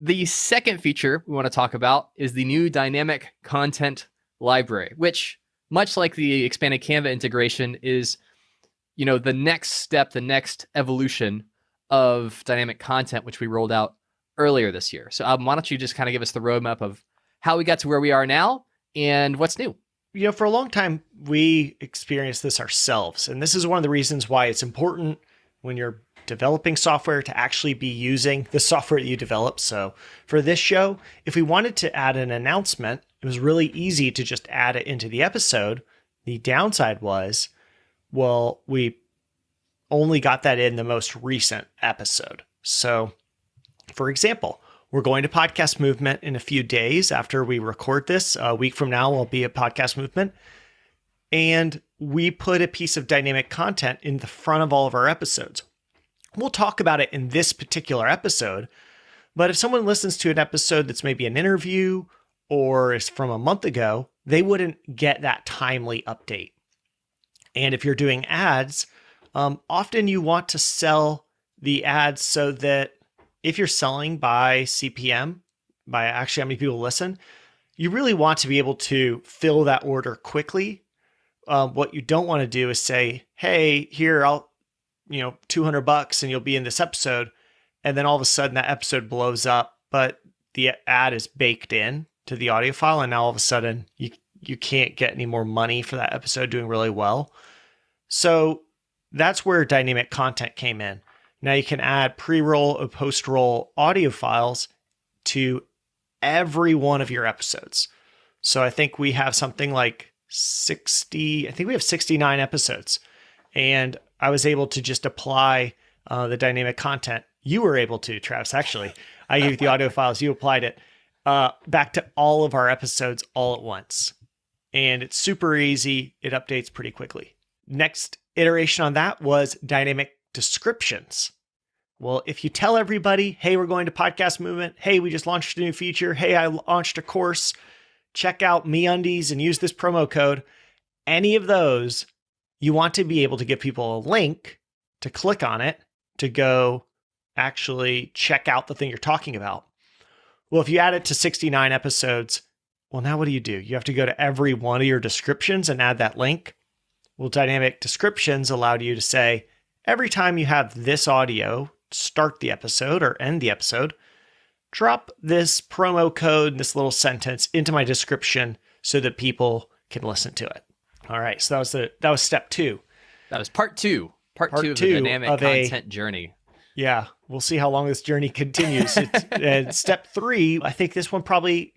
The second feature we want to talk about is the new dynamic content library, which, much like the expanded Canva integration, is, the next step, the next evolution of dynamic content, which we rolled out earlier this year. So why don't you just kind of give us the roadmap of how we got to where we are now and what's new? For a long time, we experienced this ourselves. And this is one of the reasons why it's important when you're developing software to actually be using the software that you develop. So for this show, if we wanted to add an announcement, it was really easy to just add it into the episode. The downside was, well, we only got that in the most recent episode. So for example, we're going to Podcast Movement in a few days after we record this. A week from now, we'll be at Podcast Movement. And we put a piece of dynamic content in the front of all of our episodes. We'll talk about it in this particular episode. But if someone listens to an episode that's maybe an interview or is from a month ago, they wouldn't get that timely update. And if you're doing ads, often you want to sell the ads so that if you're selling by CPM, by actually how many people listen, you really want to be able to fill that order quickly. What you don't want to do is say, hey, here, I'll, $200 and you'll be in this episode. And then all of a sudden that episode blows up, but the ad is baked in to the audio file. And now all of a sudden you can't get any more money for that episode doing really well. So that's where dynamic content came in. Now you can add pre-roll or post-roll audio files to every one of your episodes. So I think we have something like 69 episodes. And I was able to just apply the dynamic content. You were able to, Travis, actually. I gave you the audio files. You applied it back to all of our episodes all at once. And it's super easy. It updates pretty quickly. Next iteration on that was dynamic descriptions. Well, if you tell everybody, hey, we're going to Podcast Movement. Hey, we just launched a new feature. Hey, I launched a course. Check out MeUndies and use this promo code. Any of those, you want to be able to give people a link to click on it to go actually check out the thing you're talking about. Well, if you add it to 69 episodes, well, now what do? You have to go to every one of your descriptions and add that link. Well, dynamic descriptions allowed you to say, every time you have this audio start the episode or end the episode, drop this promo code, this little sentence into my description so that people can listen to it. All right. So that was step 2. That was part two. Part two of the dynamic content journey. Yeah. We'll see how long this journey continues. And step 3, I think this one probably,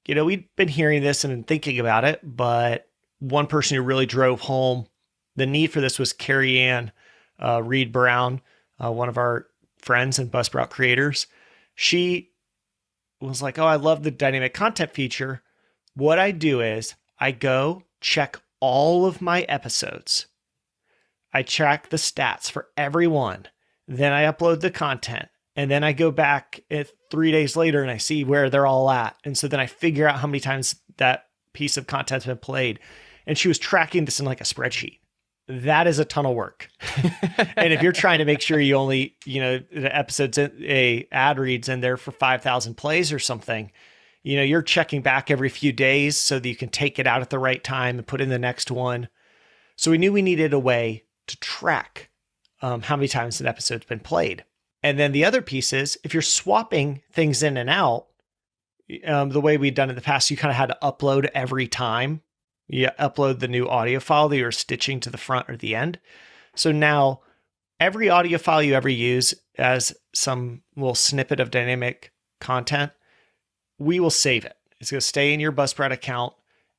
we've been hearing this and thinking about it, but one person who really drove home the need for this was Carrie Ann Reed Brown, one of our friends and Buzzsprout creators. She was like, oh, I love the dynamic content feature. What I do is I go check all of my episodes. I track the stats for every one. Then I upload the content. And then I go back 3 days later and I see where they're all at. And so then I figure out how many times that piece of content's been played. And she was tracking this in like a spreadsheet. That is a ton of work. And if you're trying to make sure you only, the episode's a ad reads in there for 5,000 plays or something, you're checking back every few days so that you can take it out at the right time and put in the next one. So we knew we needed a way to track how many times an episode's been played. And then the other piece is if you're swapping things in and out, the way we'd done in the past, you kind of had to upload every time. You upload the new audio file that you're stitching to the front or the end. So now every audio file you ever use as some little snippet of dynamic content, we will save it. It's going to stay in your Buzzsprout account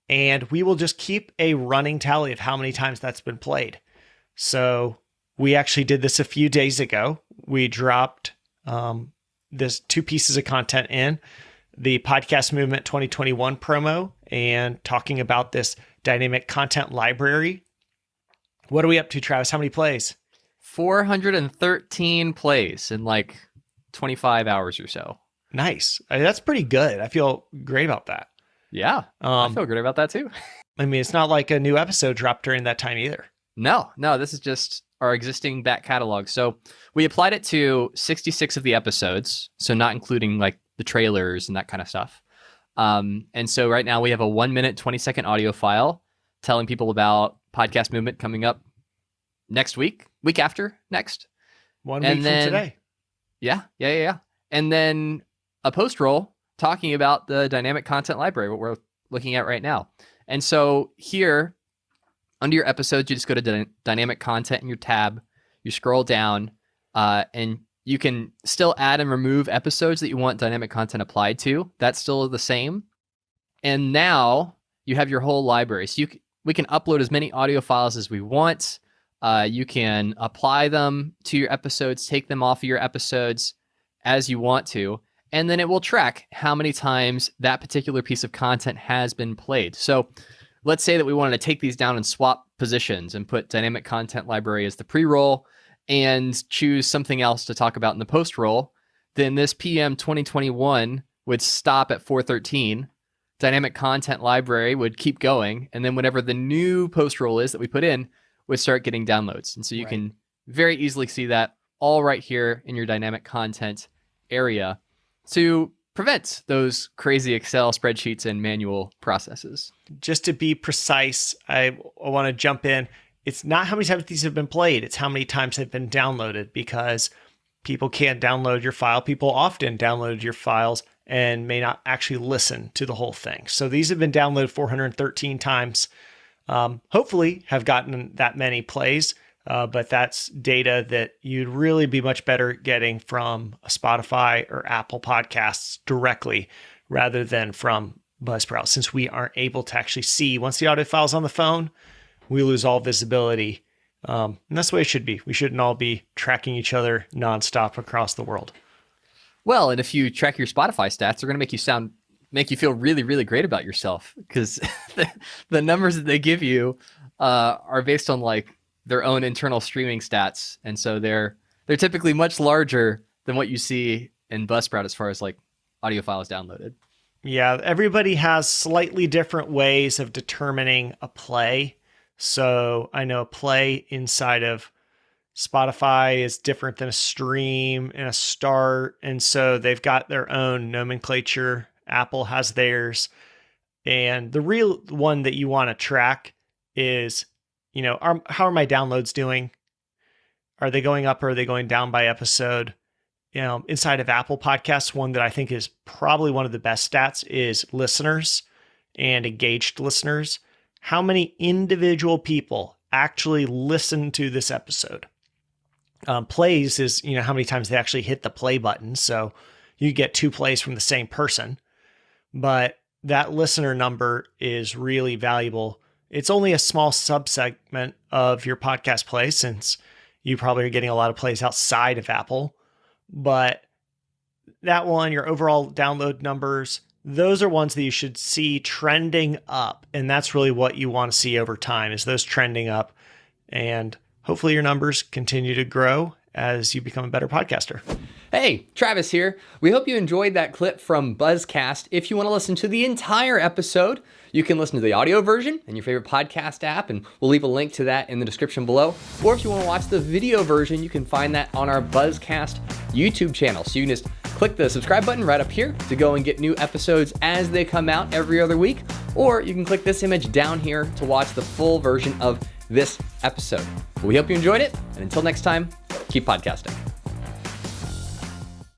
and we will just keep a running tally of how many times that's been played. So we actually did this a few days ago. We dropped this 2 pieces of content in the Podcast Movement 2021 promo and talking about this dynamic content library. What are we up to, Travis? How many plays? 413 plays in like 25 hours or so. Nice. That's pretty good. I feel great about that. Yeah, I feel great about that too. I mean, it's not like a new episode dropped during that time either. No, this is just our existing back catalog. So we applied it to 66 of the episodes. So not including like the trailers and that kind of stuff. And so right now we have a 1 minute, 20-second audio file telling people about Podcast Movement coming up next week after next. 1 week from today. Yeah. And then a post roll talking about the dynamic content library, what we're looking at right now. And so here under your episodes, you just go to dynamic content in your tab, you scroll down, and you can still add and remove episodes that you want dynamic content applied to. That's still the same. And now you have your whole library. So we can upload as many audio files as we want. You can apply them to your episodes, take them off of your episodes as you want to, and then it will track how many times that particular piece of content has been played. So let's say that we wanted to take these down and swap positions and put dynamic content library as the pre-roll and choose something else to talk about in the post-roll. Then this PM 2021 would stop at 413. Dynamic content library would keep going. And then whatever the new post-roll is that we put in would start getting downloads. And so you can very easily see that all right here in your dynamic content area to prevent those crazy Excel spreadsheets and manual processes. Just to be precise, I want to jump in. It's not how many times these have been played, it's how many times they've been downloaded, because people can't download your file. People often download your files and may not actually listen to the whole thing. So these have been downloaded 413 times. Hopefully have gotten that many plays, but that's data that you'd really be much better getting from Spotify or Apple Podcasts directly rather than from Buzzsprout, since we aren't able to actually see. Once the audio file's on the phone, we lose all visibility. And that's the way it should be. We shouldn't all be tracking each other nonstop across the world. Well, and if you track your Spotify stats, they're going to make you feel really, really great about yourself, because the numbers that they give you are based on like their own internal streaming stats. And so they're typically much larger than what you see in Buzzsprout as far as like audio files downloaded. Yeah, everybody has slightly different ways of determining a play. So I know a play inside of Spotify is different than a stream and a start. And so they've got their own nomenclature. Apple has theirs. And the real one that you want to track is, how are my downloads doing? Are they going up or are they going down by episode? Inside of Apple Podcasts, one that I think is probably one of the best stats is listeners and engaged listeners. How many individual people actually listen to this episode? Plays is, how many times they actually hit the play button. So you get 2 plays from the same person. But that listener number is really valuable. It's only a small subsegment of your podcast play, since you probably are getting a lot of plays outside of Apple. But that one, your overall download numbers, those are ones that you should see trending up. And that's really what you want to see over time, is those trending up. And hopefully your numbers continue to grow as you become a better podcaster. Hey, Travis here. We hope you enjoyed that clip from Buzzcast. If you want to listen to the entire episode, you can listen to the audio version in your favorite podcast app, and we'll leave a link to that in the description below. Or if you want to watch the video version, you can find that on our Buzzcast YouTube channel. So you can just click the subscribe button right up here to go and get new episodes as they come out every other week. Or you can click this image down here to watch the full version of this episode. We hope you enjoyed it, and until next time, keep podcasting.